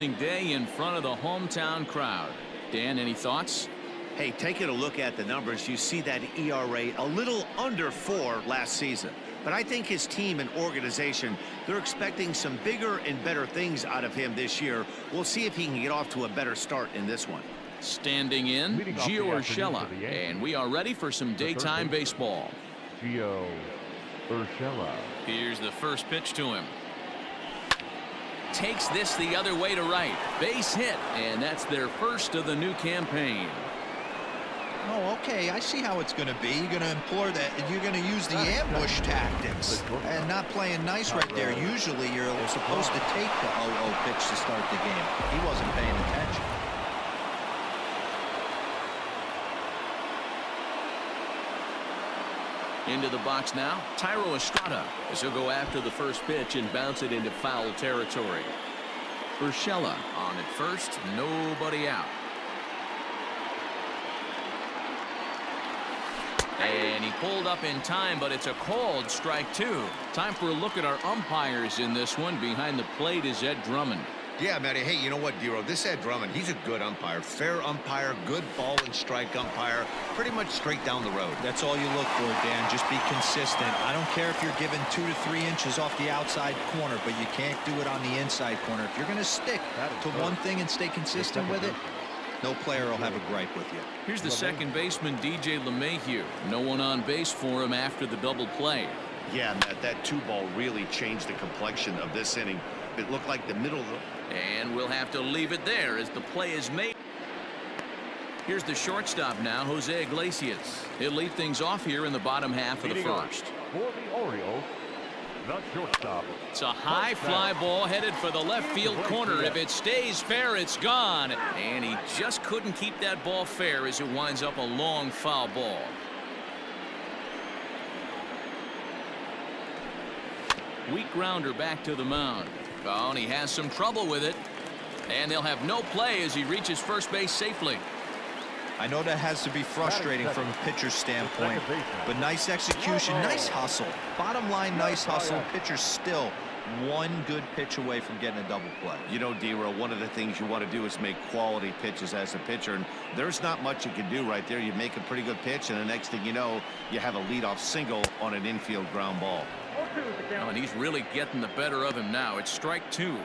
Day in front of the hometown crowd. Dan, any thoughts? Hey, taking a look at the numbers, you see that ERA a little under 4 last season. But I think his team and organization, they're expecting some bigger and better things out of him this year. We'll see if he can get off to a better start in this one. Standing in, Gio Urshela, and we are ready for some daytime baseball. Gio Urshela. Here's the first pitch to him. Takes this the other way to right. Base hit, and that's their first of the new campaign. Oh, okay. I see how it's going to be. You're going to implore that. You're going to use the ambush tactics and not playing nice right there. Usually, you're supposed to take the 0-0 pitch to start the game. He wasn't paying attention. Into the box now, Thairo Estrada, as he'll go after the first pitch and bounce it into foul territory. Urshela on at first, nobody out. And he pulled up in time, but it's a called strike 2. Time for a look at our umpires in this one. Behind the plate is Ed Drummond. Yeah, Matty. Hey, you know what, Dero? This Ed Drummond, he's a good umpire. Fair umpire, good ball and strike umpire. Pretty much straight down the road. That's all you look for, Dan. Just be consistent. I don't care if you're given 2 to 3 inches off the outside corner, but you can't do it on the inside corner. If you're going to stick to one thing and stay consistent with it, no player will have a gripe with you. Here's the second baseman, DJ LeMahieu. No one on base for him after the double play. Yeah, Matt, that 2-ball really changed the complexion of this inning. It looked like the middle of the... And we'll have to leave it there as the play is made. Here's the shortstop now, Jose Iglesias. He'll lead things off here in the bottom half of the first. For the Orioles, the shortstop. It's a high fly ball headed for the left field corner. If it stays fair, it's gone. And he just couldn't keep that ball fair as it winds up a long foul ball. Weak grounder back to the mound. Oh, and he has some trouble with it. And they'll have no play as he reaches first base safely. I know that has to be frustrating from a pitcher's standpoint, but nice execution, nice hustle. Bottom line, nice hustle. Pitcher's still one good pitch away from getting a double play. You know, D-Row, one of the things you want to do is make quality pitches as a pitcher, and there's not much you can do right there. You make a pretty good pitch, and the next thing you know, you have a leadoff single on an infield ground ball. Oh, and he's really getting the better of him now. It's strike 2.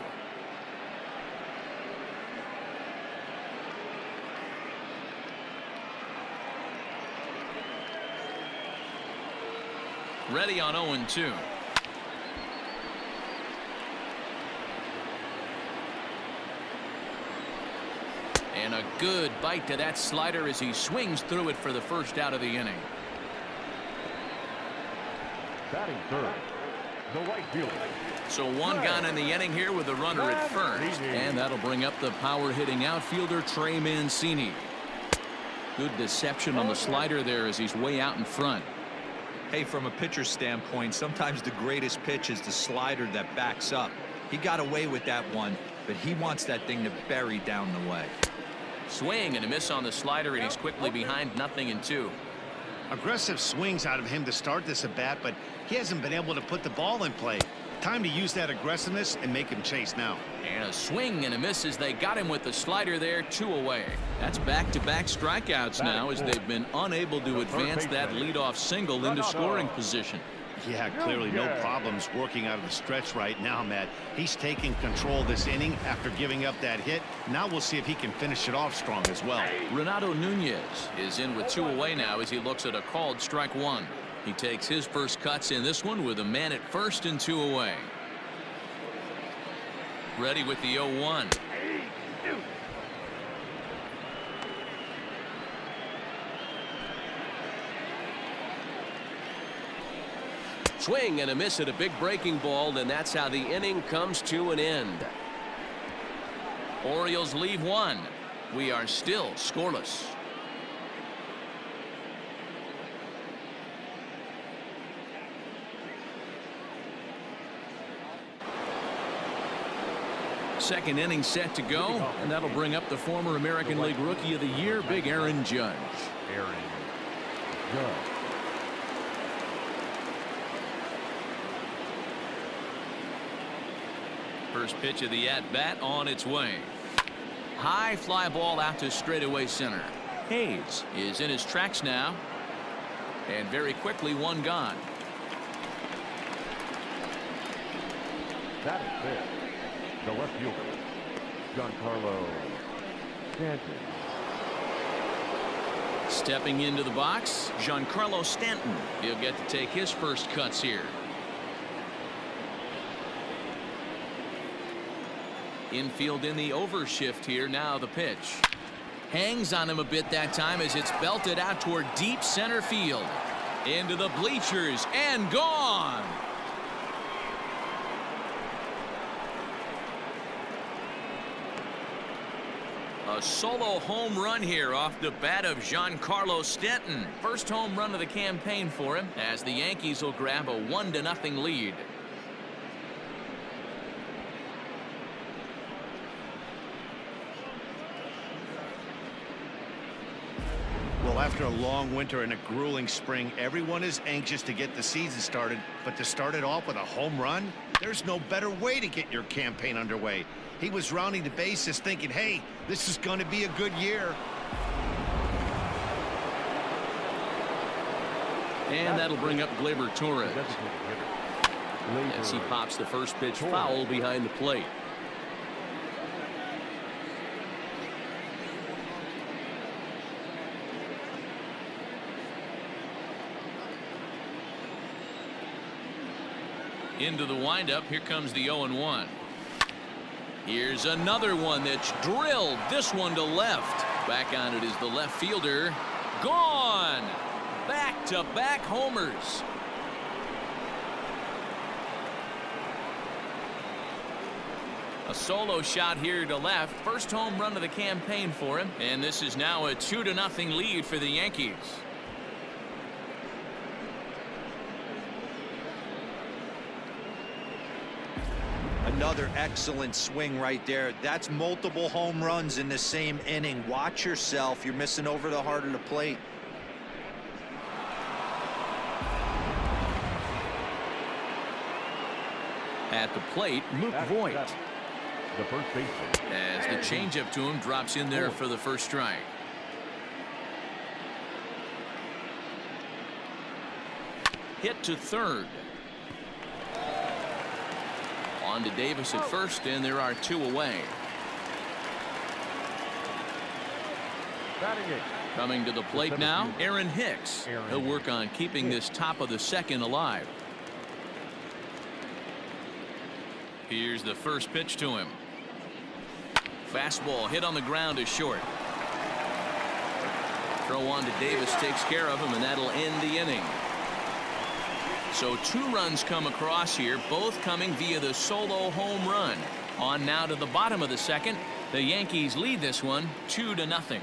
Ready on 0-2. And a good bite to that slider as he swings through it for the first out of the inning. Batting third, the right fielder. So one gone in the inning here with a runner at first. And that'll bring up the power hitting outfielder Trey Mancini. Good deception on the slider there as he's way out in front. Hey, from a pitcher's standpoint, sometimes the greatest pitch is the slider that backs up. He got away with that one, but he wants that thing to bury down the way. Swing and a miss on the slider, and he's quickly behind 0-2. Aggressive swings out of him to start this at bat, but he hasn't been able to put the ball in play. Time to use that aggressiveness and make him chase now. And a swing and a miss as they got him with the slider there, 2 away. That's back-to-back strikeouts now as they've been unable to advance that leadoff single into scoring position. Yeah, clearly no problems working out of the stretch right now, Matt. He's taking control this inning after giving up that hit. Now we'll see if he can finish it off strong as well. Renato Nunez is in with 2 away now as he looks at a called strike 1. He takes his first cuts in this one with a man at first and 2 away. Ready with the 0-1. Swing and a miss at a big breaking ball, and that's how the inning comes to an end. Orioles leave 1. We are still scoreless. Second inning set to go, and that'll bring up the former American League Rookie of the Year, Big Aaron Judge. Aaron Judge. First pitch of the at-bat on its way. High fly ball out to straightaway center. Hayes is in his tracks now. And very quickly, one gone. That is fair. The left fielder, Giancarlo Stanton. Stepping into the box, Giancarlo Stanton. He'll get to take his first cuts here. Infield in the overshift here. Now the pitch. Hangs on him a bit that time as it's belted out toward deep center field. Into the bleachers and gone. A solo home run here off the bat of Giancarlo Stanton. First home run of the campaign for him as the Yankees will grab a 1-0 lead. Well, after a long winter and a grueling spring, everyone is anxious to get the season started. But to start it off with a home run, there's no better way to get your campaign underway. He was rounding the bases thinking, hey, this is going to be a good year. And that'll bring up Gleyber Torres as he pops the first pitch foul behind the plate. Into the windup. Here comes the 0-1. Here's another one that's drilled. This one to left. Back on it is the left fielder. Gone. Back-to-back homers. A solo shot here to left. First home run of the campaign for him. And this is now a 2-0 lead for the Yankees. Another excellent swing right there. That's multiple home runs in the same inning. Watch yourself. You're missing over the heart of the plate. At the plate, Luke Voigt. The first baseman. As the changeup to him drops in there for the first strike. Hit to third. On to Davis at first, and there are two away. Coming to the plate now, Aaron Hicks. He'll work on keeping this top of the second alive. Here's the first pitch to him. Fastball hit on the ground is short. Throw on to Davis takes care of him, and that'll end the inning. So two runs come across here, both coming via the solo home run. On now to the bottom of the second. The Yankees lead this one 2-0.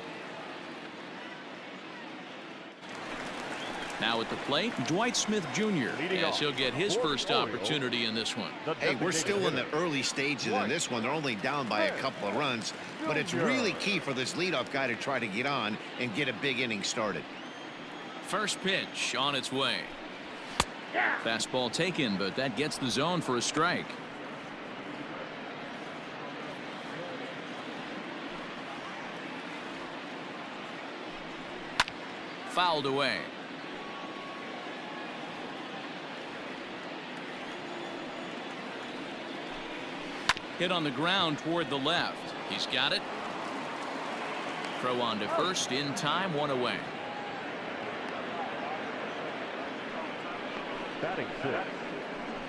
Now at the plate, Dwight Smith Jr. Yes, he'll get his first opportunity in this one. Hey, we're still in the early stages in this one. They're only down by a couple of runs, but it's really key for this leadoff guy to try to get on and get a big inning started. First pitch on its way. Fastball taken, but that gets the zone for a strike. Fouled away. Hit on the ground toward the left. He's got it. Throw on to first in time, one away. Batting six,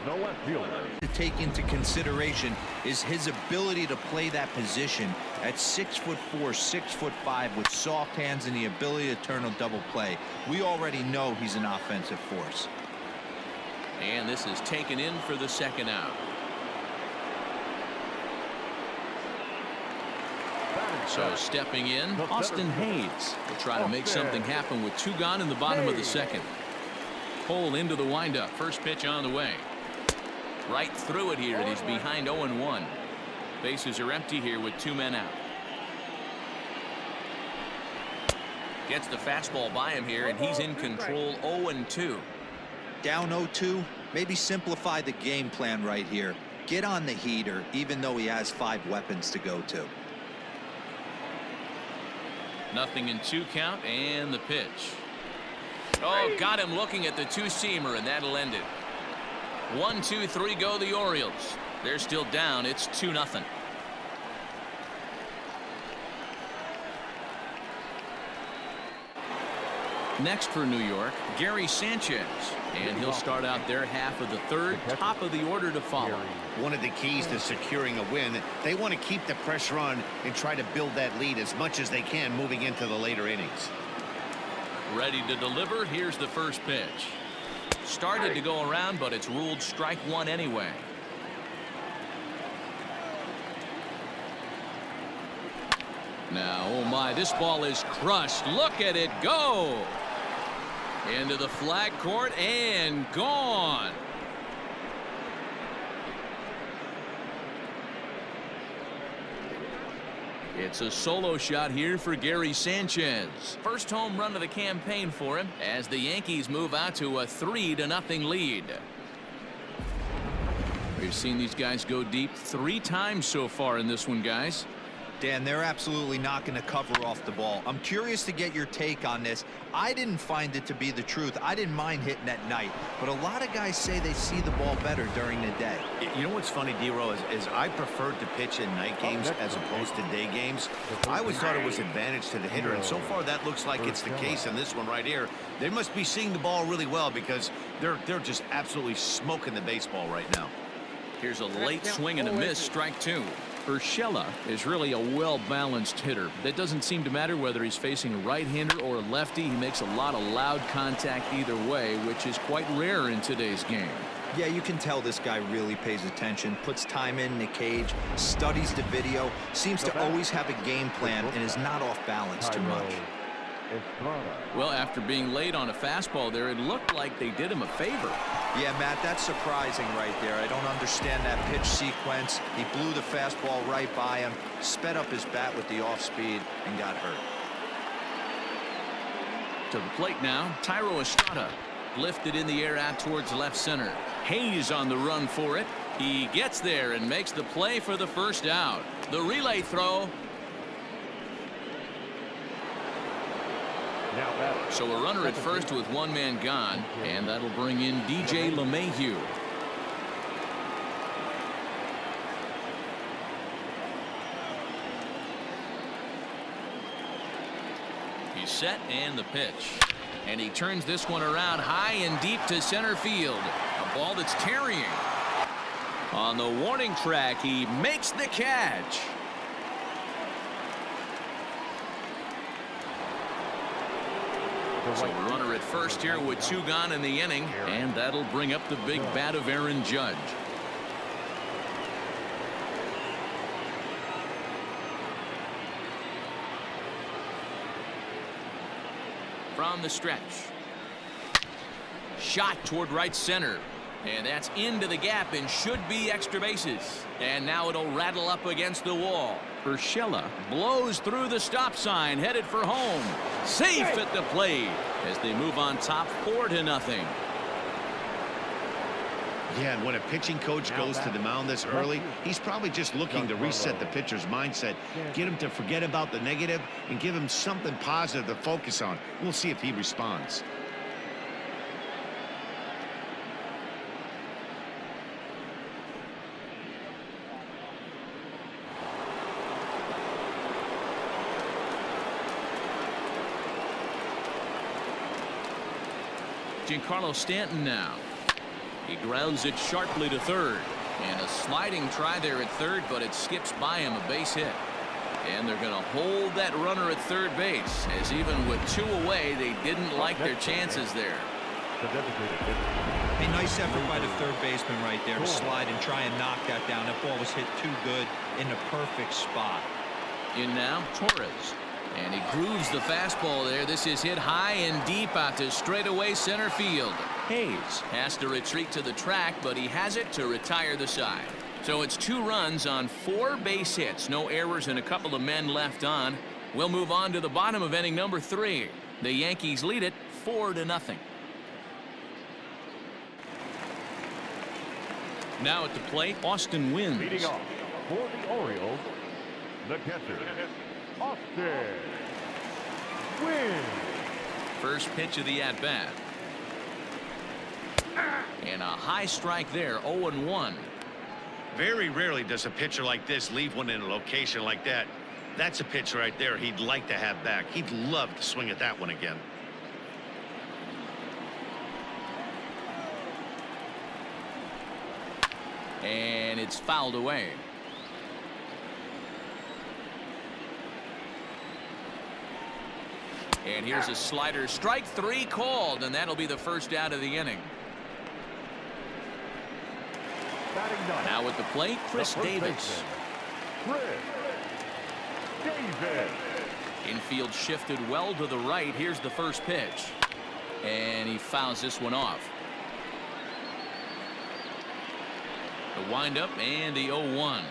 the left fielder. To take into consideration is his ability to play that position at 6'4", 6'5", with soft hands and the ability to turn a double play. We already know he's an offensive force. And this is taken in for the second out. So stepping in, Austin Hayes will try to make something happen with two gone in the bottom of the second. Cole into the windup. First pitch on the way. Right through it here, and he's behind 0-1. Bases are empty here with two men out. Gets the fastball by him here, and he's in control. 0-2. Down 0-2. Maybe simplify the game plan right here. Get on the heater, even though he has 5 weapons to go to. 0-2 count, and the pitch. Oh, got him looking at the two-seamer, and that'll end it. 1, 2, 3 go the Orioles. They're still down. It's 2-0. Next for New York, Gary Sanchez, and he'll start out their half of the third, top of the order to follow. One of the keys to securing a win, they want to keep the pressure on and try to build that lead as much as they can moving into the later innings. Ready to deliver. Here's the first pitch. Started to go around, but it's ruled strike one anyway. Now, oh my, this ball is crushed. Look at it go. Into the flag court and gone. It's a solo shot here for Gary Sanchez. First home run of the campaign for him as the Yankees move out to a 3-0 lead. We've seen these guys go deep 3 times so far in this one, guys. Dan, they're absolutely not going to cover off the ball. I'm curious to get your take on this. I didn't find it to be the truth. I didn't mind hitting at night, but a lot of guys say they see the ball better during the day. You know what's funny, D-Row, is I preferred to pitch in night games as opposed to day games. I always thought it was advantage to the hitter, and so far that looks like it's the case in this one right here. They must be seeing the ball really well because they're just absolutely smoking the baseball right now. Here's a late swing and a miss, strike 2. Urshela is really a well-balanced hitter. That doesn't seem to matter whether he's facing a right-hander or a lefty. He makes a lot of loud contact either way, which is quite rare in today's game. Yeah, you can tell this guy really pays attention, puts time in the cage, studies the video, seems to always have a game plan, and is not off balance too much. Well, after being late on a fastball there, it looked like they did him a favor. Yeah, Matt, that's surprising right there. I don't understand that pitch sequence. He blew the fastball right by him, sped up his bat with the off speed, and got hurt. To the plate now, Thairo Estrada. Lifted in the air out towards left center. Hayes on the run for it. He gets there and makes the play for the first out. The relay throw. So a runner at first with 1 man gone, and that'll bring in DJ LeMahieu. He's set and the pitch. And he turns this one around high and deep to center field. A ball that's carrying. On the warning track, he makes the catch. So a runner at first here with 2 gone in the inning, and that'll bring up the big bat of Aaron Judge. From the stretch. Shot toward right center. And that's into the gap and should be extra bases. And now it'll rattle up against the wall. Urshela blows through the stop sign, headed for home. Safe at the plate as they move on top 4-0. Yeah, and when a pitching coach goes to the mound this early, he's probably just looking to reset the pitcher's mindset, get him to forget about the negative, and give him something positive to focus on. We'll see if he responds. Giancarlo Stanton now. He grounds it sharply to third. And a sliding try there at third, but it skips by him, a base hit. And they're going to hold that runner at third base, as even with 2 away, they didn't like their chances there. A nice effort by the third baseman right there to slide and try and knock that down. That ball was hit too good in the perfect spot. In now, Torres. And he grooves the fastball there. This is hit high and deep out to straightaway center field. Hayes has to retreat to the track, but he has it to retire the side. So it's 2 runs on 4 base hits. No errors and a couple of men left on. We'll move on to the bottom of inning number 3. The Yankees lead it 4-0. Now at the plate, Austin wins. Leading off for the Orioles, the catcher, Austin wins. First pitch of the at-bat. And a high strike there, 0-1. Very rarely does a pitcher like this leave one in a location like that. That's a pitch right there he'd like to have back. He'd love to swing at that one again. And it's fouled away. And here's a slider. Strike 3 called, and that'll be the first out of the inning. Now at the plate, Chris Davis. Chris Davis. Infield shifted well to the right. Here's the first pitch. And he fouls this one off. The windup and the 0-1.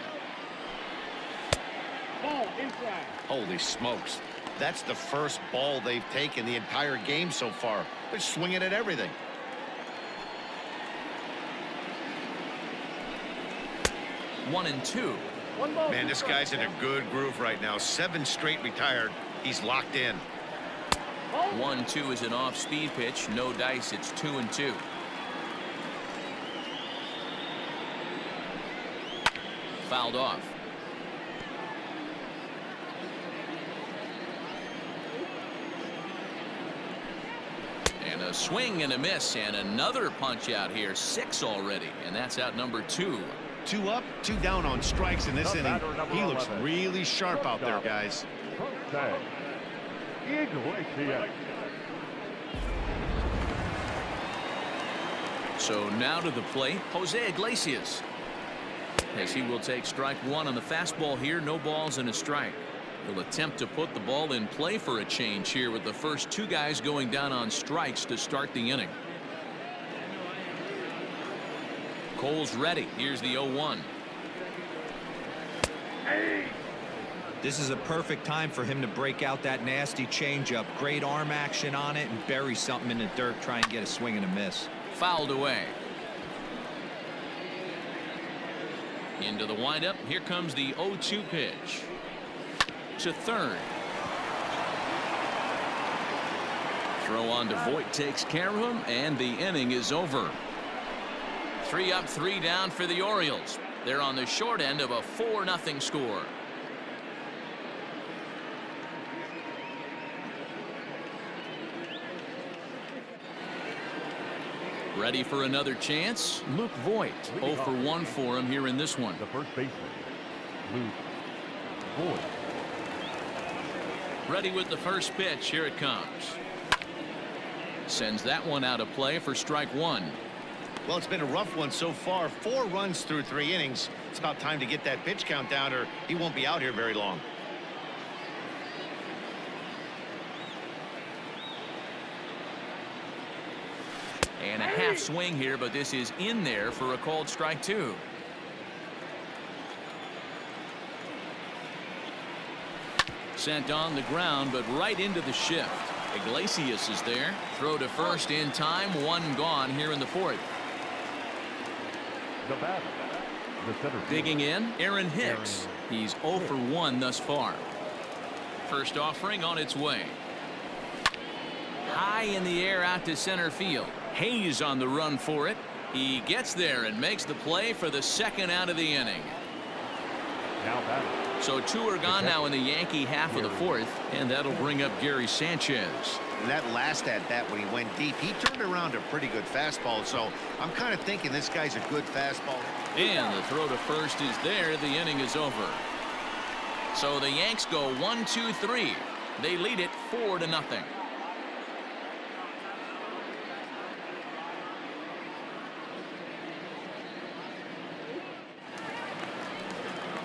Holy smokes. That's the first ball they've taken the entire game so far. They're swinging at everything. One and two. Man, this guy's in a good groove right now. 7 straight retired. He's locked in. 1-2 is an off-speed pitch. No dice. It's 2-2. Fouled off. And a swing and a miss, and another punch out here. 6 already, and that's out number 2. 2 up, 2 down on strikes in this inning. He looks really sharp out there, guys. So now to the plate, Jose Iglesias. As he will take strike 1 on the fastball here. No balls and a strike. He'll attempt to put the ball in play for a change here with the first 2 guys going down on strikes to start the inning. Cole's ready. Here's the 0-1. This is a perfect time for him to break out that nasty changeup. Great arm action on it and bury something in the dirt. Try and get a swing and a miss. Fouled away. Into the windup. Here comes the 0-2 pitch. To third. Throw on to Voit takes care of him, and the inning is over. 3 up, 3 down for the Orioles. They're on the short end of a 4-0 score. Ready for another chance? Luke Voit. 0 for 1 for him here in this one. The first baseman, Luke Voit. Ready with the first pitch. Here it comes. Sends that one out of play for strike 1. Well, it's been a rough one so far. 4 runs through 3 innings. It's about time to get that pitch count down, or he won't be out here very long. And a half swing here, but this is in there for a called strike 2. Sent on the ground, but right into the shift. Iglesias is there. Throw to first in time. 1 gone here in the 4th. The batter, the center fielder. Digging in, Aaron Hicks. He's 0 for 1 thus far. First offering on its way. High in the air out to center field. Hayes on the run for it. He gets there and makes the play for the 2nd out of the inning. Now batting. So 2 are gone now in the Yankee half of the 4th, and that'll bring up Gary Sanchez. And that last at bat when he went deep, he turned around a pretty good fastball. So I'm kind of thinking this guy's a good fastball. And the throw to first is there. The inning is over. So the Yanks go 1-2-3. They lead it 4-0.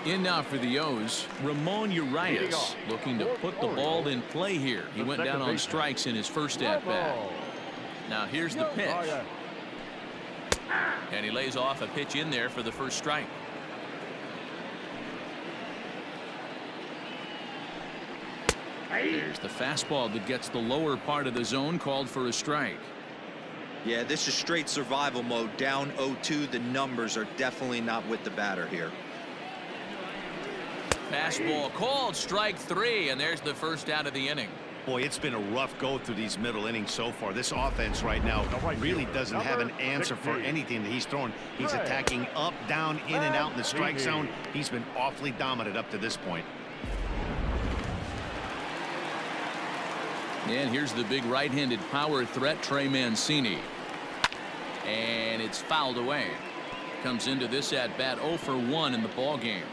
In now for the O's, Ramon Urias looking to put the ball in play here. He went down on strikes in his first at-bat. Now here's the pitch. And he lays off a pitch in there for the first strike. There's the fastball that gets the lower part of the zone, called for a strike. Yeah, this is straight survival mode. Down 0-2. The numbers are definitely not with the batter here. Fastball called, strike 3, and there's the first out of the inning. Boy, it's been a rough go through these middle innings so far. This offense right now really doesn't have an answer for anything that he's throwing. He's attacking up, down, in and out in the strike zone. He's been awfully dominant up to this point. And here's the big right-handed power threat, Trey Mancini. And it's fouled away. Comes into this at-bat 0 for 1 in the ball game.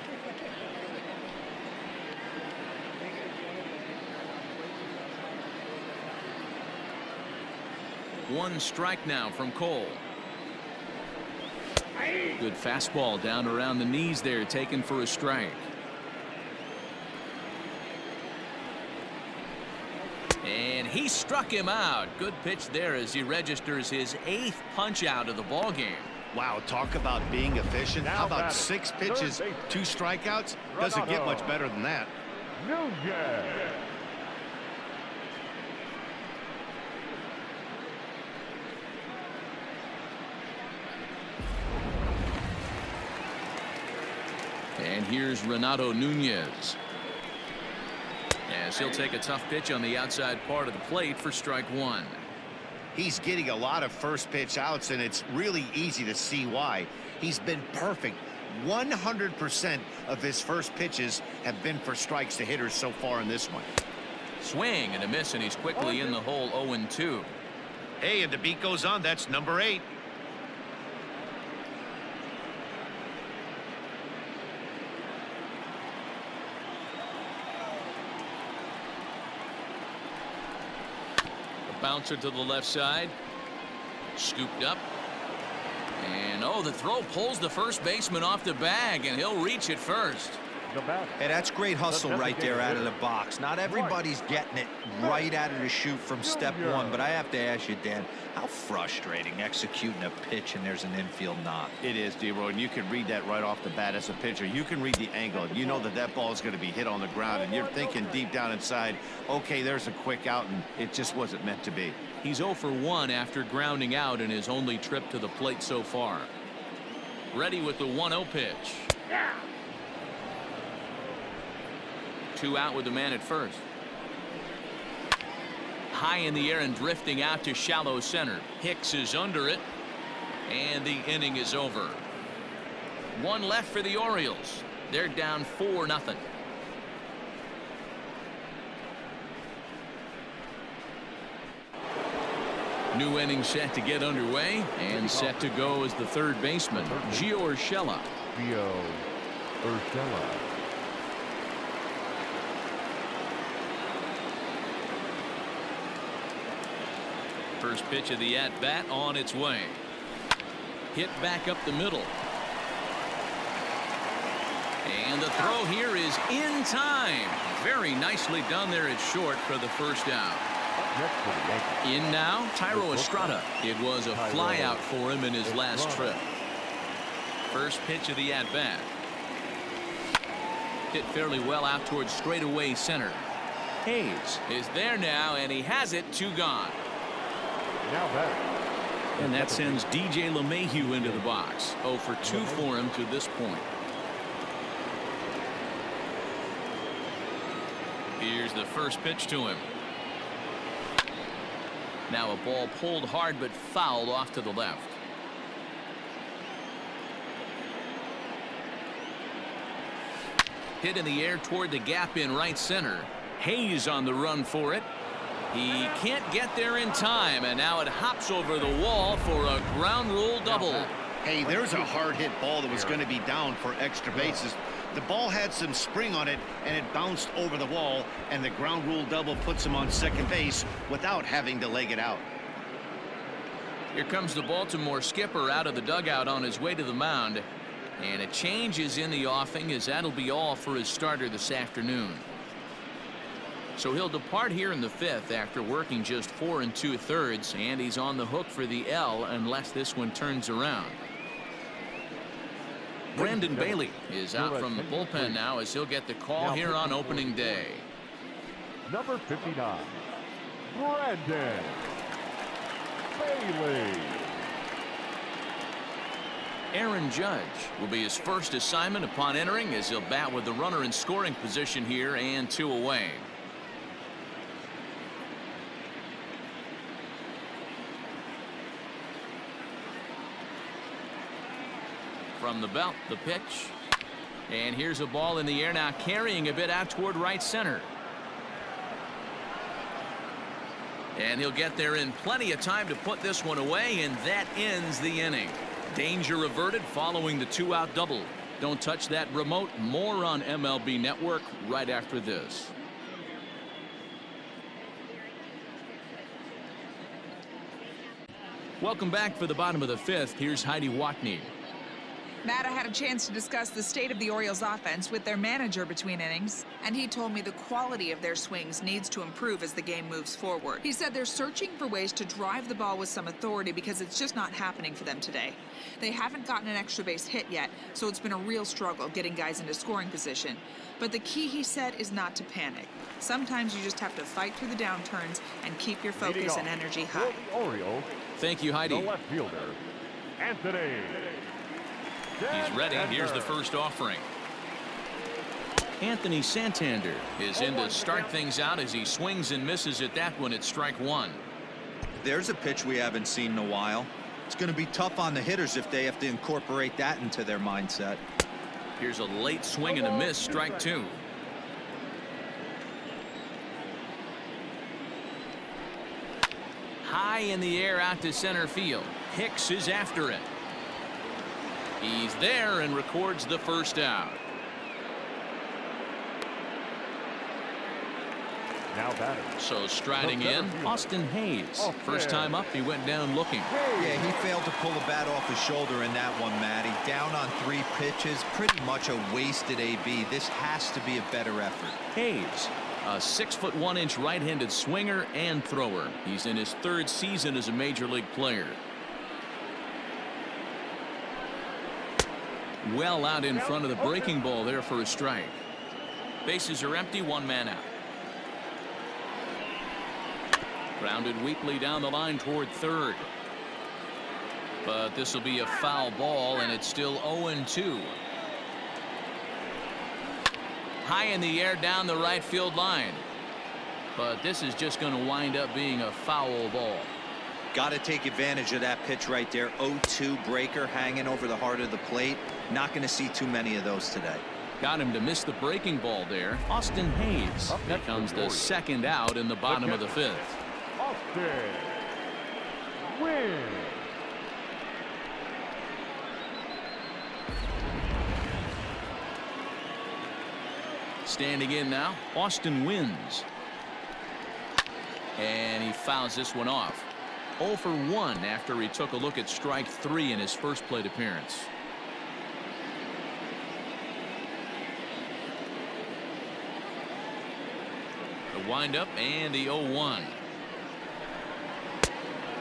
One strike now from Cole. Good fastball down around the knees there, taken for a strike. And he struck him out. Good pitch there as he registers his 8th punch out of the ball game. Wow, talk about being efficient. How about 6 pitches, 2 strikeouts? Doesn't get much better than that. And here's Renato Nunez. As he'll take a tough pitch on the outside part of the plate for strike 1. He's getting a lot of first pitch outs, and it's really easy to see why. He's been perfect. 100% of his first pitches have been for strikes to hitters so far in this one. Swing and a miss, and he's quickly in the hole 0-2. Hey, and the beat goes on. That's number 8. Bouncer to the left side. Scooped up. And oh, the throw pulls the first baseman off the bag, and he'll reach it first. Hey, that's great hustle right there out of the box. Not everybody's getting it right out of the chute from step 1, but I have to ask you, Dan, how frustrating executing a pitch and there's an infield knock. It is, D-Roy, and you can read that right off the bat as a pitcher. You can read the angle. You know that that ball is going to be hit on the ground, and you're thinking deep down inside, okay, there's a quick out, and it just wasn't meant to be. He's 0 for 1 after grounding out in his only trip to the plate so far. Ready with the 1-0 pitch. 2 out with the man at first. High in the air and drifting out to shallow center. Hicks is under it, and the inning is over. 1 left for the Orioles. They're down 4-0. New inning set to get underway, and set to go as the third baseman, Gio Urshela. First pitch of the at-bat on its way. Hit back up the middle. And the throw here is in time. Very nicely done there at short for the first out. In now, Thairo Estrada. It was a fly out for him in his last trip. First pitch of the at-bat. Hit fairly well out towards straightaway center. Hayes is there now, and he has it. 2 gone. And that sends DJ LeMahieu into the box. 0 for 2 for him to this point. Here's the first pitch to him. Now a ball pulled hard but fouled off to the left. Hit in the air toward the gap in right center. Hayes on the run for it. He can't get there in time, and now it hops over the wall for a ground rule double. Hey, there's a hard hit ball that was going to be down for extra bases. The ball had some spring on it, and it bounced over the wall, and the ground rule double puts him on second base without having to leg it out. Here comes the Baltimore skipper out of the dugout on his way to the mound, and a change is in the offing, as that'll be all for his starter this afternoon. So he'll depart here in the 5th after working just 4 2/3, and he's on the hook for the L unless this one turns around. Brandon Bailey is out from the bullpen now, as he'll get the call here on opening day. Number 59, Brandon. Bailey. Aaron Judge will be his first assignment upon entering, as he'll bat with the runner in scoring position here and 2 away. From the belt, the pitch. And here's a ball in the air now, carrying a bit out toward right center. And he'll get there in plenty of time to put this one away, and that ends the inning. Danger averted following the 2-out double. Don't touch that remote. More on MLB Network right after this. Welcome back for the bottom of the 5th. Here's Heidi Watney. Matt, I had a chance to discuss the state of the Orioles offense with their manager between innings, and he told me the quality of their swings needs to improve as the game moves forward. He said they're searching for ways to drive the ball with some authority because it's just not happening for them today. They haven't gotten an extra base hit yet, so it's been a real struggle getting guys into scoring position. But the key, he said, is not to panic. Sometimes you just have to fight through the downturns and keep your focus and energy high. Orioles. Thank you, Heidi. The left fielder, Anthony. He's ready. Here's the first offering. Anthony Santander is in to start things out as he swings and misses at that one at strike 1. There's a pitch we haven't seen in a while. It's going to be tough on the hitters if they have to incorporate that into their mindset. Here's a late swing and a miss, strike 2. High in the air out to center field. Hicks is after it. He's there and records the first out. Now batter. So striding in, Austin Hayes. First time up, he went down looking. Yeah, he failed to pull the bat off his shoulder in that one, Matty. Down on 3 pitches, pretty much a wasted AB. This has to be a better effort. Hayes, a 6'1" right-handed swinger and thrower. He's in his 3rd season as a major league player. Well out in front of the breaking ball there for a strike. Bases are empty, 1 man out. Grounded weakly down the line toward 3rd. But this will be a foul ball, and it's still 0-2. High in the air down the right field line. But this is just going to wind up being a foul ball. Got to take advantage of that pitch right there. 0-2 breaker hanging over the heart of the plate. Not going to see too many of those today. Got him to miss the breaking ball there. Austin Hayes becomes the 2nd out in the bottom of the 5th. Austin wins. Standing in now, Austin wins. And he fouls this one off. 0 for 1 after he took a look at strike 3 in his first plate appearance. The windup and the 0-1.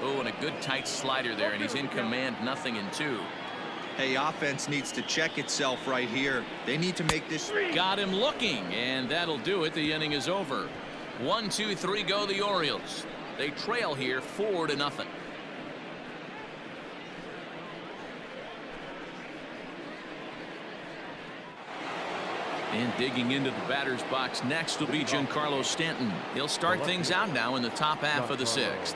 Oh, and a good tight slider there, and he's in command, 0-2. Hey, offense needs to check itself right here. They need to make this. Got him looking, and that'll do it. The inning is over. 1, 2, 3 go the Orioles. They trail here 4-0. And digging into the batter's box next will be Giancarlo Stanton. He'll start things out now in the top half of the 6th.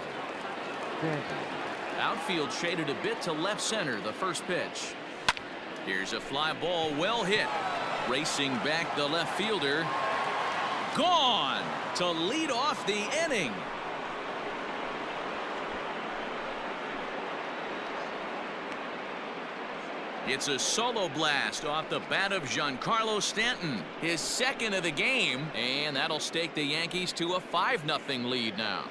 Outfield shaded a bit to left center, the first pitch. Here's a fly ball, well hit. Racing back the left fielder. Gone to lead off the inning. It's a solo blast off the bat of Giancarlo Stanton, his 2nd of the game, and that'll stake the Yankees to a 5-0 lead now.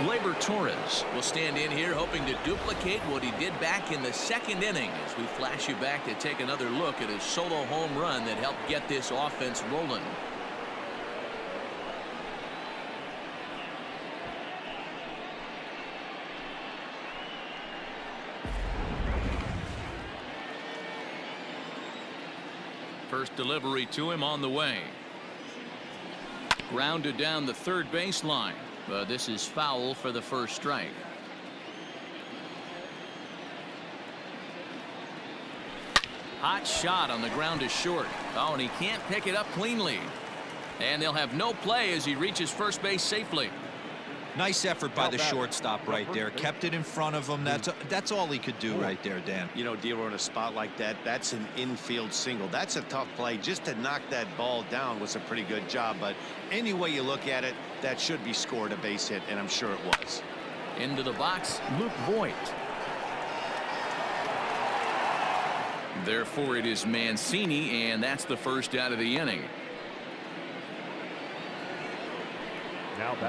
Gleyber Torres will stand in here hoping to duplicate what he did back in the 2nd inning as we flash you back to take another look at his solo home run that helped get this offense rolling. First delivery to him on the way. Grounded down the third baseline, but this is foul for the first strike. Hot shot on the ground to short. Oh, and he can't pick it up cleanly. And they'll have no play as he reaches first base safely. Nice effort by the shortstop right there. Kept it in front of him. That's all he could do right there, Dan. You know, Dero, in a spot like that, that's an infield single. That's a tough play. Just to knock that ball down was a pretty good job. But any way you look at it, that should be scored a base hit, and I'm sure it was. Into the box, Luke Voigt. Therefore, it is Mancini, and that's the first out of the inning.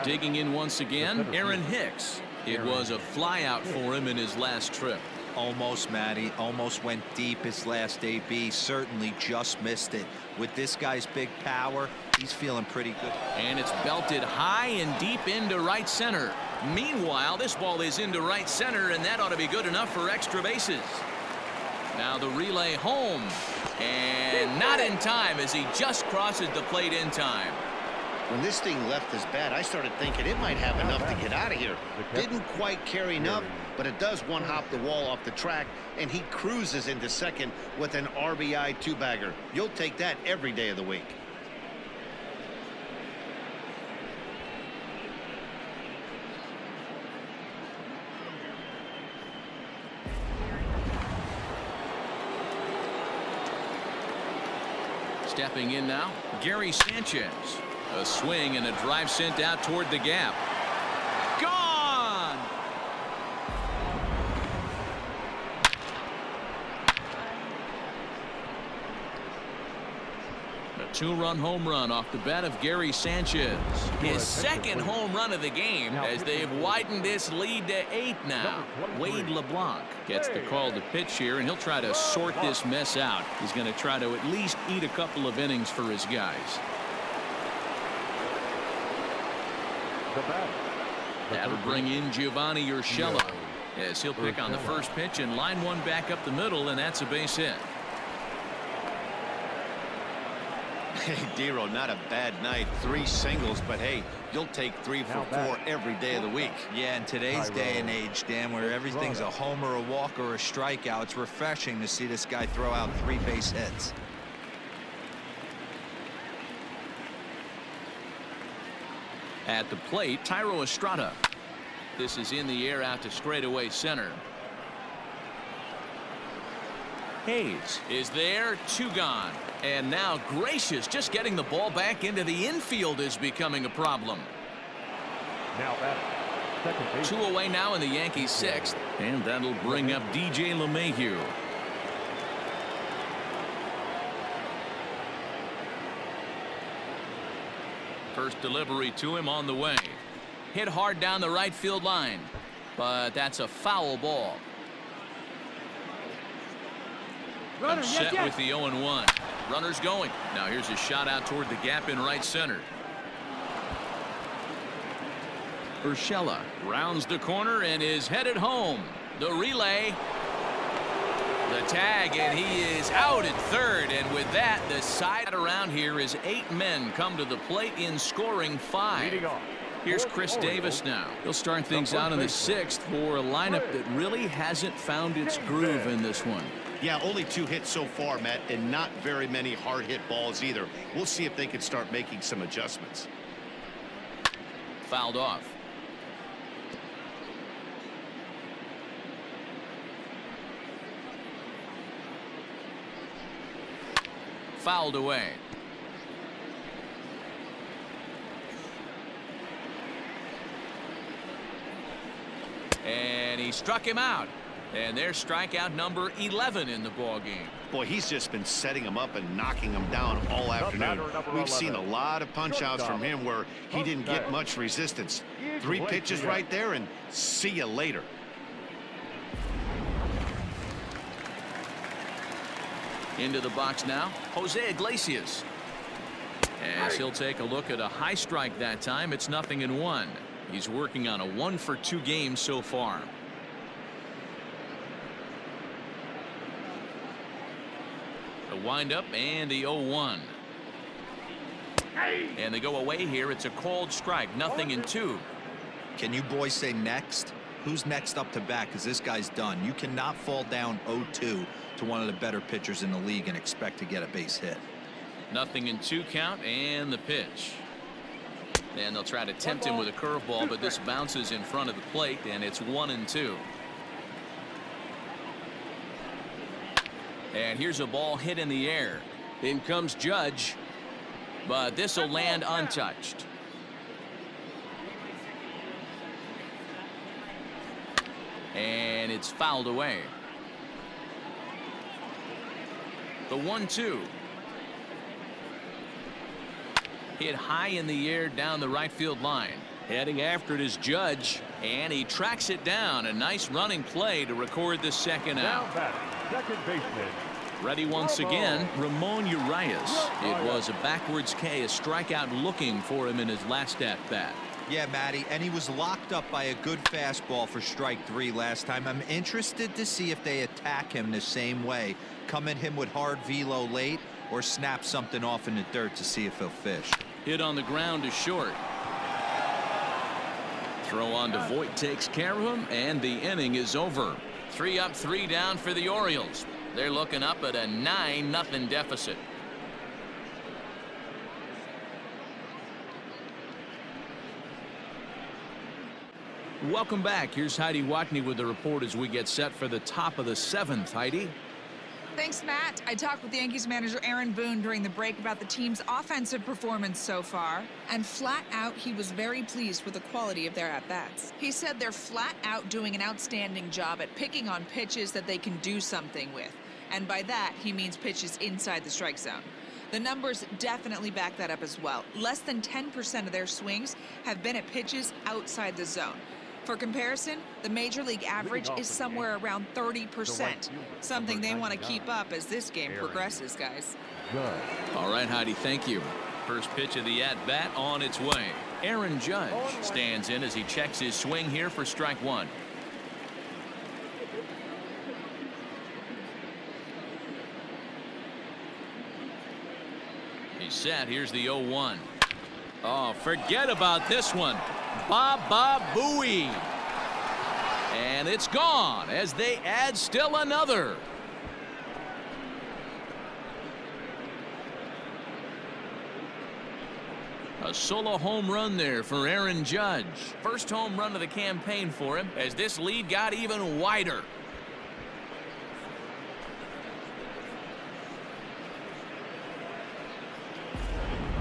Digging in once again, Aaron Hicks. It was a flyout for him in his last trip. Almost, Matty. Almost went deep his last AB. Certainly just missed it. With this guy's big power, he's feeling pretty good. And it's belted high and deep into right center. Meanwhile, this ball is into right center, and that ought to be good enough for extra bases. Now the relay home, and not in time as he just crosses the plate in time. When this thing left his bat, I started thinking it might have enough to get out of here. Didn't quite carry enough, but it does one-hop the wall off the track, and he cruises into second with an RBI two-bagger. You'll take that every day of the week. Stepping in now, Gary Sanchez. A swing and a drive sent out toward the gap. Gone! A two-run home run off the bat of Gary Sanchez. His second home run of the game as they've widened this lead to 8 now. Wade LeBlanc gets the call to pitch here, and he'll try to sort this mess out. He's going to try to at least eat a couple of innings for his guys. That'll bring in Giovanni Urshela as he'll pick on the first pitch and line one back up the middle, and that's a base hit. Hey, Dero, not a bad night. 3 singles, but hey, you'll take 3 for 4 every day of the week. Yeah, in today's day and age, Dan, where everything's a homer, a walk, or a strikeout, it's refreshing to see this guy throw out 3 base hits. At the plate, Thairo Estrada. This is in the air out to straightaway center. Hayes is there, 2 gone. And now Gracious just getting the ball back into the infield is becoming a problem. Now second base. 2 away now in the Yankees 6th, and that'll bring up DJ LeMahieu. First delivery to him on the way. Hit hard down the right field line, but that's a foul ball. Runner, Set with the 0-1. Runners going. Now here's a shot out toward the gap in right center. Urshela rounds the corner and is headed home. The relay. The tag, and he is out at third, and with that, the side around here is 8 men come to the plate in scoring 5. Here's Chris Davis now. He'll start things out in the 6th for a lineup that really hasn't found its groove in this one. Yeah, only 2 hits so far, Matt, and not very many hard hit balls either. We'll see if they can start making some adjustments. Fouled off. Fouled away. And he struck him out. And there's strikeout number 11 in the ball game. Boy, he's just been setting him up and knocking him down all afternoon. We've seen a lot of punch outs from him where he didn't get much resistance. 3 pitches right there, and see you later. Into the box now, Jose Iglesias. As he'll take a look at a high strike that time, it's 0-1. He's working on a 1-for-2 game so far. The windup and the 0-1. And they go away here. It's a called strike. 0-2. Can you boys say next? Who's next up to bat? Because this guy's done. You cannot fall down 0-2 to one of the better pitchers in the league and expect to get a base hit. 0-2 count and the pitch. And they'll try to tempt him with a curveball, but this bounces in front of the plate, and it's 1-2. And here's a ball hit in the air. In comes Judge, but this will land untouched. And it's fouled away. The 1-2. Hit high in the air down the right field line. Heading after it is Judge, and he tracks it down. A nice running play to record the second out. Second baseman. Ready once again, Ramon Urias. It was a backwards K, a strikeout looking for him in his last at bat. Yeah, Matty, and he was locked up by a good fastball for strike 3 last time. I'm interested to see if they attack him the same way. Come at him with hard velo late or snap something off in the dirt to see if he'll fish. Hit on the ground to short. Throw on to Voit takes care of him, and the inning is over. 3 up, 3 down for the Orioles. They're looking up at a 9-0 deficit. Welcome back. Here's Heidi Watney with the report as we get set for the top of the 7th. Heidi. Thanks, Matt. I talked with Yankees manager Aaron Boone during the break about the team's offensive performance so far, and flat out he was very pleased with the quality of their at-bats. He said they're flat out doing an outstanding job at picking on pitches that they can do something with, and by that he means pitches inside the strike zone. The numbers definitely back that up as well. Less than 10% of their swings have been at pitches outside the zone. For comparison, the major league average is somewhere around 30%, something they want to keep up as this game progresses, guys. All right, Heidi, thank you. First pitch of the at-bat on its way. Aaron Judge stands in as he checks his swing here for strike 1. He's set. Here's the 0-1. Oh, forget about this one. Baba Booey. And it's gone as they add still another. A solo home run there for Aaron Judge. First home run of the campaign for him as this lead got even wider.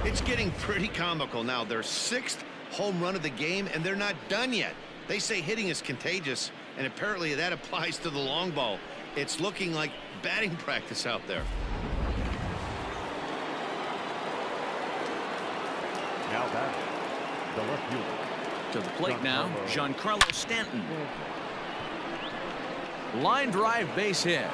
It's getting pretty comical now. Their 6th home run of the game, and they're not done yet. They say hitting is contagious, and apparently that applies to the long ball. It's looking like batting practice out there. Now that the left fielder. To the plate now, Giancarlo Stanton. Line drive base hit.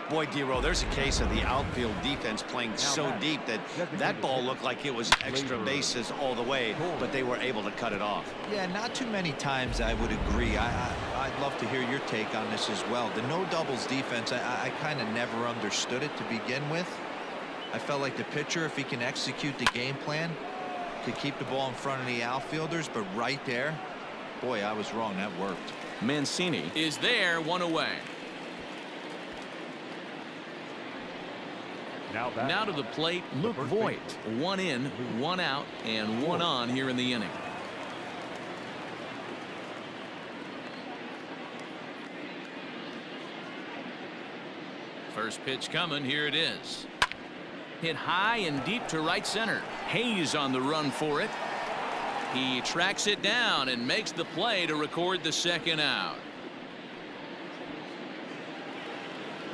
Boy, D-Row, there's a case of the outfield defense playing so deep that that ball looked like it was extra bases all the way, but they were able to cut it off. Yeah, not too many times I would agree. I'd love to hear your take on this as well. The no doubles defense, I kind of never understood it to begin with. I felt like the pitcher, if he can execute the game plan, could keep the ball in front of the outfielders, but right there, boy, I was wrong. That worked. Mancini is there, 1 away. Now to the plate, Luke Voit. 1 in, 1 out, and 1 on here in the inning. First pitch coming. Here it is. Hit high and deep to right center. Hayes on the run for it. He tracks it down and makes the play to record the second out.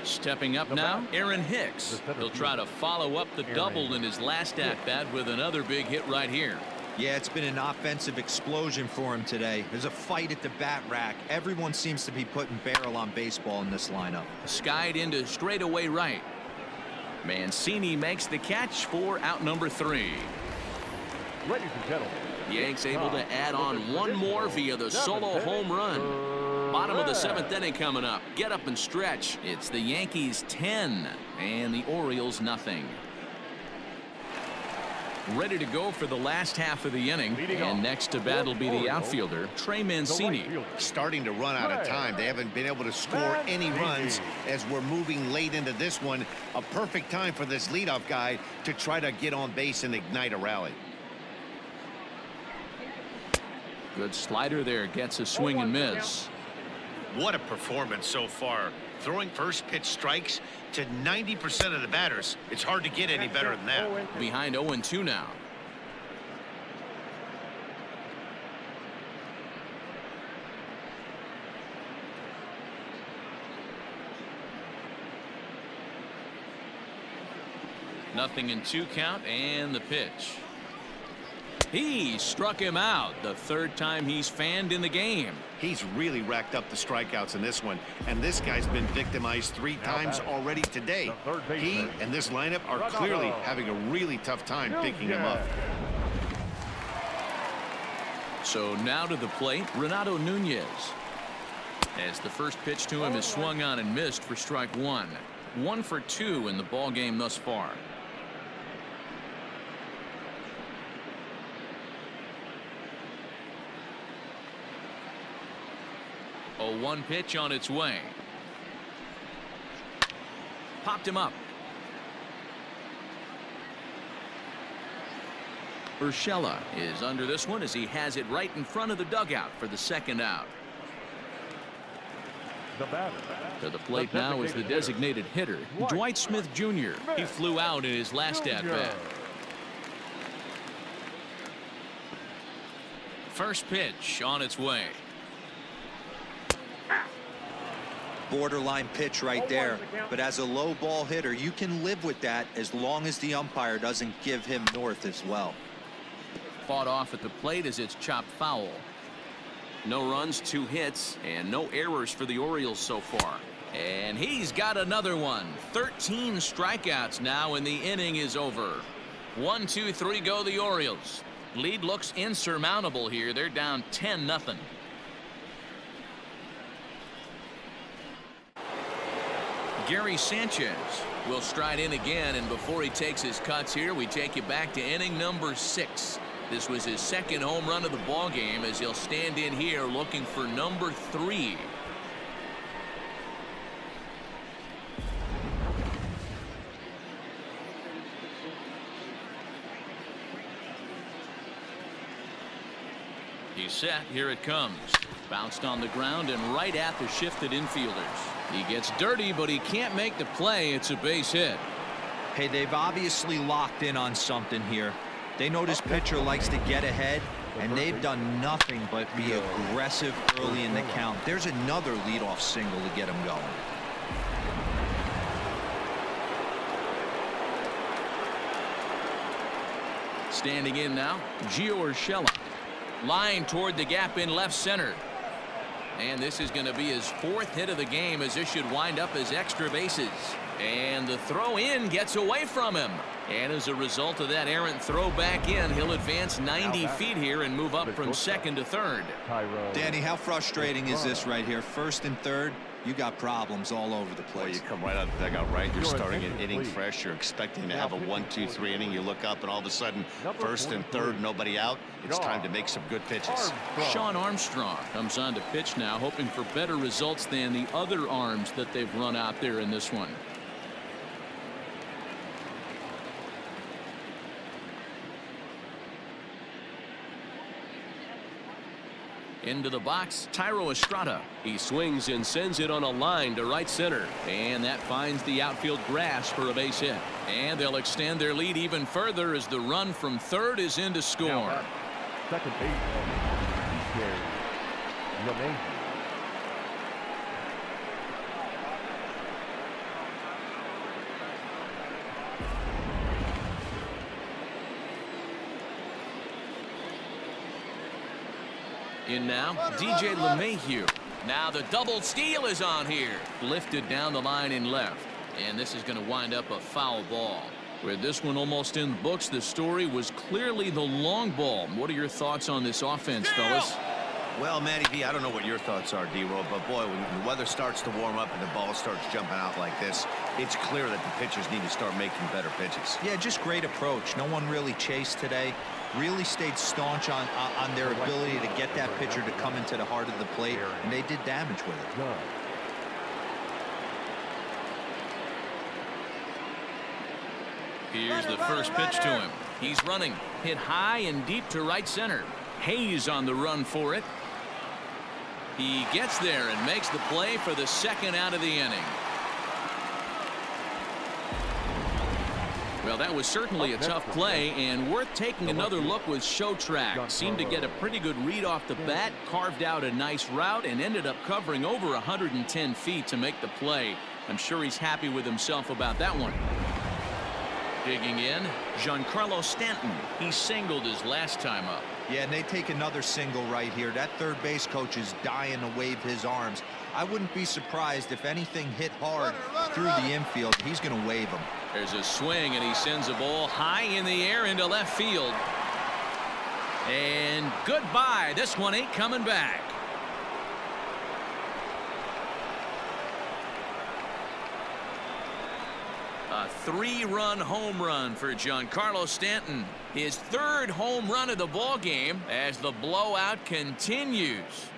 Stepping up now, Aaron Hicks. He'll try to follow up the double in his last at-bat with another big hit right here. Yeah, it's been an offensive explosion for him today. There's a fight at the bat rack. Everyone seems to be putting barrel on baseball in this lineup. Skied into straightaway right. Mancini makes the catch for out number 3. Ladies and gentlemen, Yanks able to add on 1 more via the solo home run. Bottom of the 7th inning coming up. Get up and stretch. It's the Yankees 10 and the Orioles nothing. Ready to go for the last half of the inning, and next to bat will be the outfielder Trey Mancini. Starting to run out of time. They haven't been able to score any runs as we're moving late into this one. A perfect time for this leadoff guy to try to get on base and ignite a rally. Good slider there, gets a swing and miss. What a performance so far. Throwing first pitch strikes to 90% of the batters. It's hard to get any better than that. Behind 0-2 now. Nothing in 2 count, and the pitch. He struck him out, the 3rd time he's fanned in the game. He's really racked up the strikeouts in this one, and this guy's been victimized 3 times already today. He and this lineup are clearly having a really tough time picking him up. So now to the plate, Renato Nunez. As the first pitch to him is swung on and missed for strike 1. 1 for 2 in the ball game thus far. 0-1 pitch on its way. Popped him up. Urshela is under this one as he has it right in front of the dugout for the 2nd out. To the plate now is the designated hitter, Dwight Smith Jr. He flew out in his last at-bat. First pitch on its way. Borderline pitch right there, but as a low ball hitter you can live with that as long as the umpire doesn't give him north as well. Fought off at the plate as it's chopped foul. No runs, 2 hits, and no errors for the Orioles so far. And he's got another one. 13 strikeouts now, and the inning is over. 1, 2, 3 go the Orioles. Lead looks insurmountable here. They're down 10-0. Gary Sanchez will stride in again, and before he takes his cuts here, we take you back to inning number 6. This was his 2nd home run of the ball game as he'll stand in here looking for number 3. He's set. Here it comes. Bounced on the ground and right at the shifted infielders. He gets dirty, but he can't make the play. It's a base hit. Hey, they've obviously locked in on something here. They know this pitcher likes to get ahead, and they've done nothing but be aggressive early in the count. There's another leadoff single to get him going. Standing in now, Gio Urshela. Line toward the gap in left center. And this is going to be his 4th hit of the game, as this should wind up as extra bases. And the throw in gets away from him. And as a result of that errant throw back in, he'll advance 90 feet here and move up from 2nd to 3rd. Danny, how frustrating is this right here? 1st and 3rd, you got problems all over the place. Well, you come right out of the dugout, right? You're starting an inning fresh. You're expecting to have a 1, 2, 3 inning. You look up and all of a sudden 1st and 3rd, nobody out. It's time to make some good pitches. Sean Armstrong comes on to pitch now, hoping for better results than the other arms that they've run out there in this one. Into the box, Thairo Estrada. He swings and sends it on a line to right center. And that finds the outfield grass for a base hit. And they'll extend their lead even further as the run from 3rd is in to score. Second base, DJ LeMay. In now, DJ LeMahieu. Now the double steal is on here. Lifted down the line in left. And this is going to wind up a foul ball. With this one almost in the books, the story was clearly the long ball. What are your thoughts on this offense, fellas? Well, Matty V, I don't know what your thoughts are, D-Roll, but boy, when the weather starts to warm up and the ball starts jumping out like this, it's clear that the pitchers need to start making better pitches. Yeah, just great approach. No one really chased today. Really stayed staunch on their ability to get that pitcher to come into the heart of the plate, and they did damage with it. Here's the first pitch to him. He's running. Hit high and deep to right center. Hayes on the run for it. He gets there and makes the play for the second out of the inning. Well, that was certainly a tough play and worth taking another look with Show Track. Seemed to get a pretty good read off the bat, carved out a nice route, and ended up covering over 110 feet to make the play. I'm sure he's happy with himself about that one. Digging in, Giancarlo Stanton. He singled his last time up. Yeah, and they take another single right here. That third base coach is dying to wave his arms. I wouldn't be surprised if anything hit hard through the infield. He's going to wave them. There's a swing, and he sends a ball high in the air into left field. And goodbye. This one ain't coming back. A 3-run home run for Giancarlo Stanton. His third home run of the ball game as the blowout continues.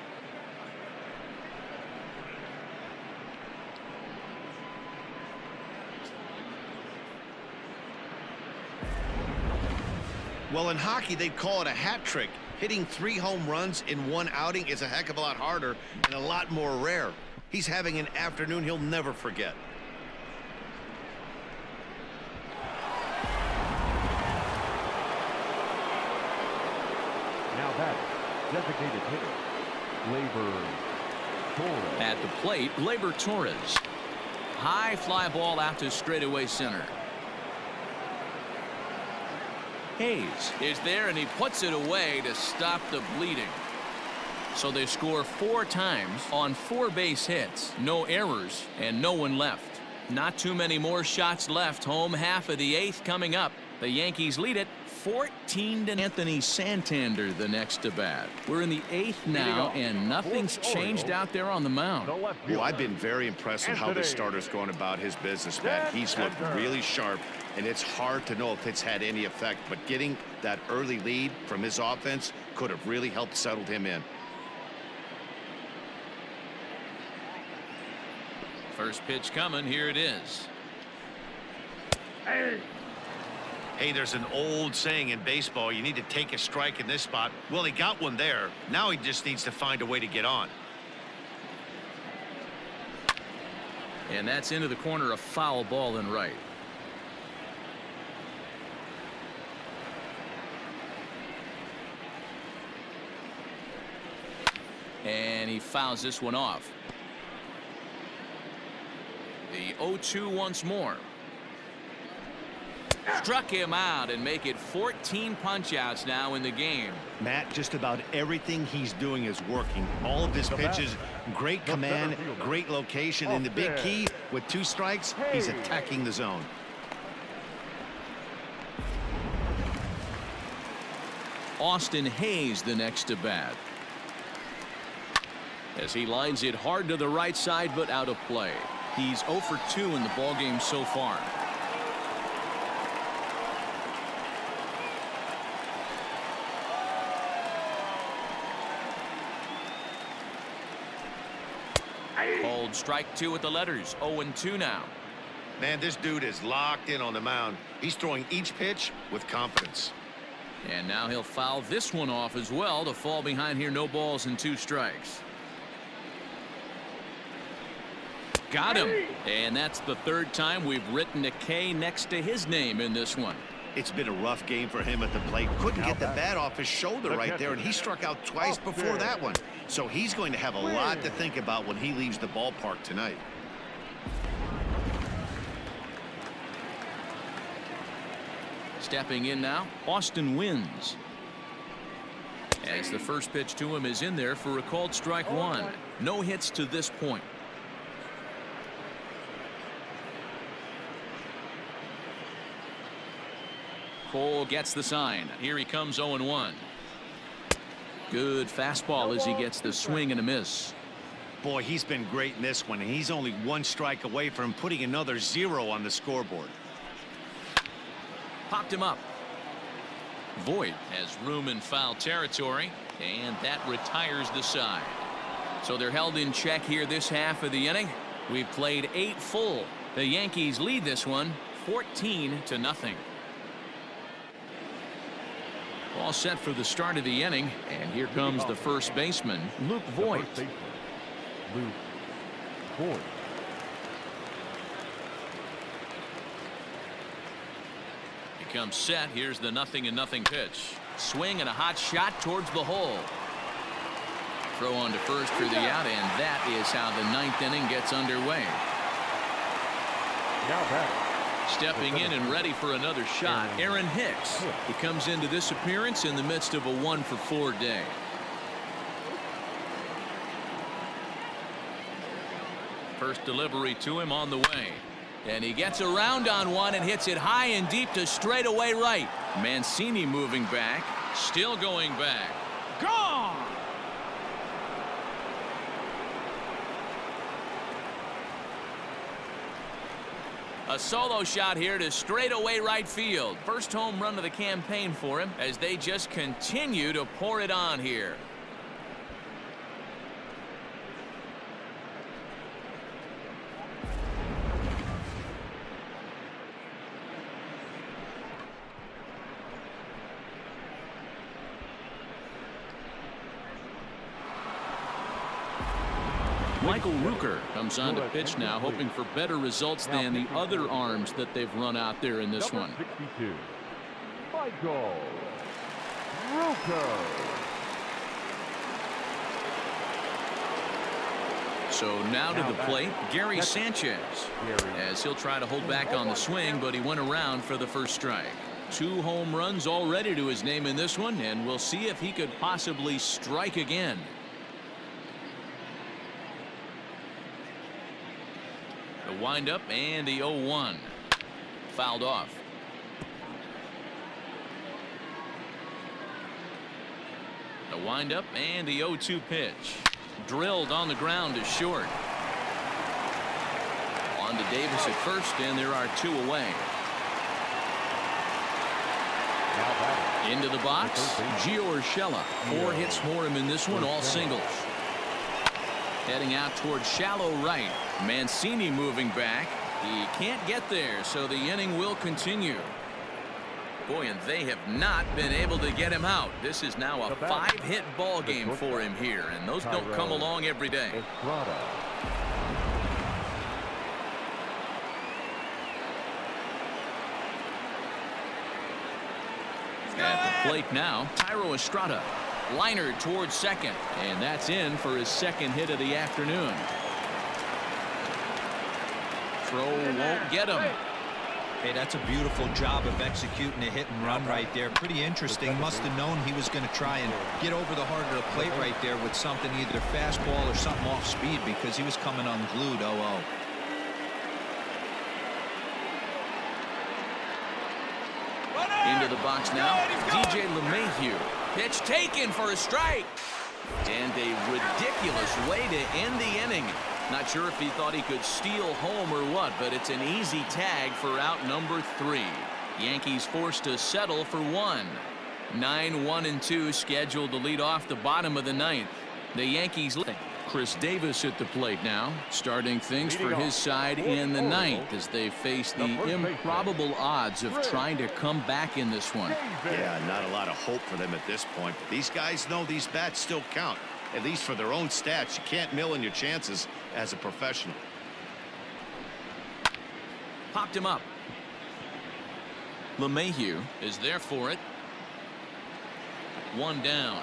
Well, in hockey, they'd call it a hat trick. Hitting 3 home runs in one outing is a heck of a lot harder and a lot more rare. He's having an afternoon he'll never forget. Now that designated hitter, Gleyber Torres. At the plate, Gleyber Torres. High fly ball out to straightaway center. Hayes is there, and he puts it away to stop the bleeding. So they score 4 times on 4 base hits, no errors, and no one left. Not too many more shots left. Home half of the 8th coming up. The Yankees lead it 14 to Anthony Santander the next to bat. We're in the 8th now, and nothing's changed out there on the mound. Well, I've been very impressed with how this starter's going about his business, man. He's looked really sharp, and it's hard to know if it's had any effect, but getting that early lead from his offense could have really helped settle him in. First pitch coming. Here it is. Hey, there's an old saying in baseball, you need to take a strike in this spot. Well, he got one there. Now he just needs to find a way to get on. And that's into the corner, a foul ball and right. And he fouls this one off. The 0-2 once more. Struck him out and make it 14 punch-outs now in the game. Matt, just about everything he's doing is working. All of his pitches, great command, great location, and the big key with 2 strikes, he's attacking the zone. Austin Hayes the next to bat. As he lines it hard to the right side, but out of play. He's 0 for 2 in the ballgame so far. Hold strike 2 with the letters. 0-2 now. Man, this dude is locked in on the mound. He's throwing each pitch with confidence. And now he'll foul this one off as well to fall behind here. No balls and 2 strikes. Got him. And that's the 3rd time we've written a K next to his name in this one. It's been a rough game for him at the plate. Couldn't get the bat off his shoulder right there, and he struck out twice before that one. So he's going to have a lot to think about when he leaves the ballpark tonight. Stepping in now, Austin Wynns. As the first pitch to him is in there for a called strike 1. No hits to this point. Cole gets the sign. Here he comes 0-1. Good fastball as he gets the swing and a miss. Boy, he's been great in this one, and he's only one strike away from putting another 0 on the scoreboard. Popped him up. Voit has room in foul territory, and that retires the side. So they're held in check here this half of the inning. We've played 8 full. The Yankees lead this one 14-0. All set for the start of the inning, and here comes the first baseman, Luke Voit. Luke Voit. He comes set. Here's the 0-0 pitch. Swing and a hot shot towards the hole. Throw on to first for the out, and that is how the 9th inning gets underway. Now batting. Stepping in and ready for another shot, Aaron Hicks. He comes into this appearance in the midst of a 1-for-4 day. First delivery to him on the way. And he gets around on one and hits it high and deep to straightaway right. Mancini moving back. Still going back. Gone! A solo shot here to straightaway right field. First home run of the campaign for him as they just continue to pour it on here. Michael Rooker comes on to pitch now, hoping for better results than the other arms that they've run out there in this one. 62, Michael Rooker. So now to the plate, Gary Sanchez, as he'll try to hold back on the swing, but he went around for the first strike. 2 home runs already to his name in this one, and we'll see if he could possibly strike again. The windup and the 0-1. Fouled off. The windup and the 0-2 pitch. Drilled on the ground to short. On to Davis at first, and there are 2 away. Into the box, Gio Urshela. 4 hits for him in this one, all singles. Heading out towards shallow right. Mancini moving back. He can't get there, so the inning will continue. Boy, and they have not been able to get him out. This is now a 5-hit ball game for him here, and those don't come along every day. At the plate now, Thairo Estrada. Liner towards second, and that's in for his second hit of the afternoon. Throw won't get him. Hey, that's a beautiful job of executing a hit and run right there. Pretty interesting. Must have known he was going to try and get over the heart of the plate right there with something, either fastball or something off speed, because he was coming unglued. 0-0. Into the box now, DJ LeMahieu. Pitch taken for a strike. And a ridiculous way to end the inning. Not sure if he thought he could steal home or what, but it's an easy tag for out number 3. Yankees forced to settle for 1. 9-1-2 scheduled to lead off the bottom of the 9th. The Yankees lead. Chris Davis at the plate now, starting things for his side in the 9th as they face the improbable odds of trying to come back in this one. Yeah, not a lot of hope for them at this point. These guys know these bats still count, at least for their own stats. You can't mill in your chances as a professional. Popped him up. LeMahieu is there for it. 1 down.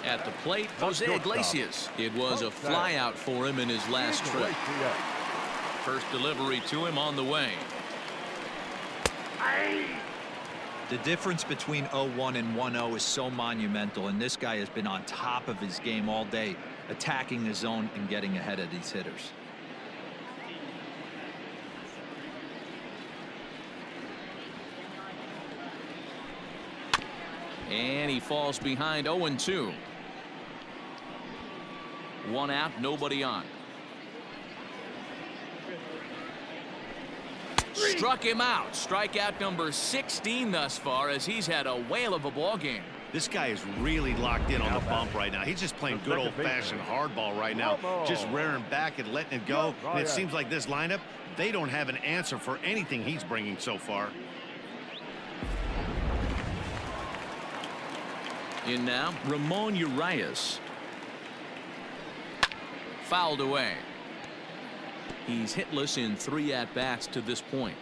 At the plate, Jose Iglesias. It was a flyout for him in his last trip. First delivery to him on the way. The difference between 0-1 and 1-0 is so monumental, and this guy has been on top of his game all day, attacking the zone and getting ahead of these hitters. And he falls behind 0-2. One out, nobody on. Struck him out. Strikeout number 16 thus far, as he's had a whale of a ball game. This guy is really locked in on the bump right now. He's just playing good old-fashioned hardball right now, just rearing back and letting it go. And it seems like this lineup, they don't have an answer for anything he's bringing so far. In now, Ramon Urias. Fouled away. He's hitless in 3 at-bats to this point.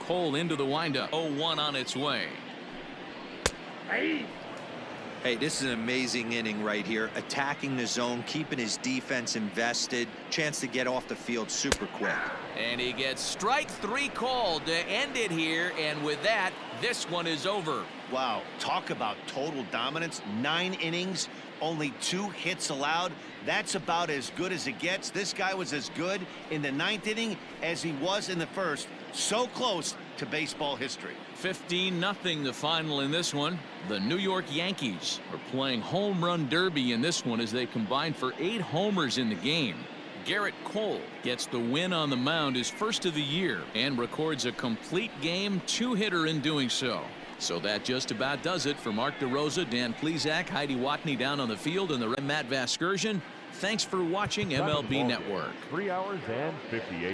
Cole into the windup. 0-1 on its way. Hey, this is an amazing inning right here. Attacking the zone, keeping his defense invested. Chance to get off the field super quick. And he gets strike 3 called to end it here. And with that, this one is over. Wow, talk about total dominance. 9 innings, only 2 hits allowed. That's about as good as it gets. This guy was as good in the 9th inning as he was in the 1st. So close to baseball history. 15-0 the final in this one. The New York Yankees are playing home run derby in this one as they combine for 8 homers in the game. Garrett Cole gets the win on the mound, his first of the year, and records a complete game 2-hitter in doing so. So that just about does it for Mark DeRosa, Dan Plesac, Heidi Watney down on the field, and the Matt Vasgersian. Thanks for watching MLB Network. 3 hours and 58.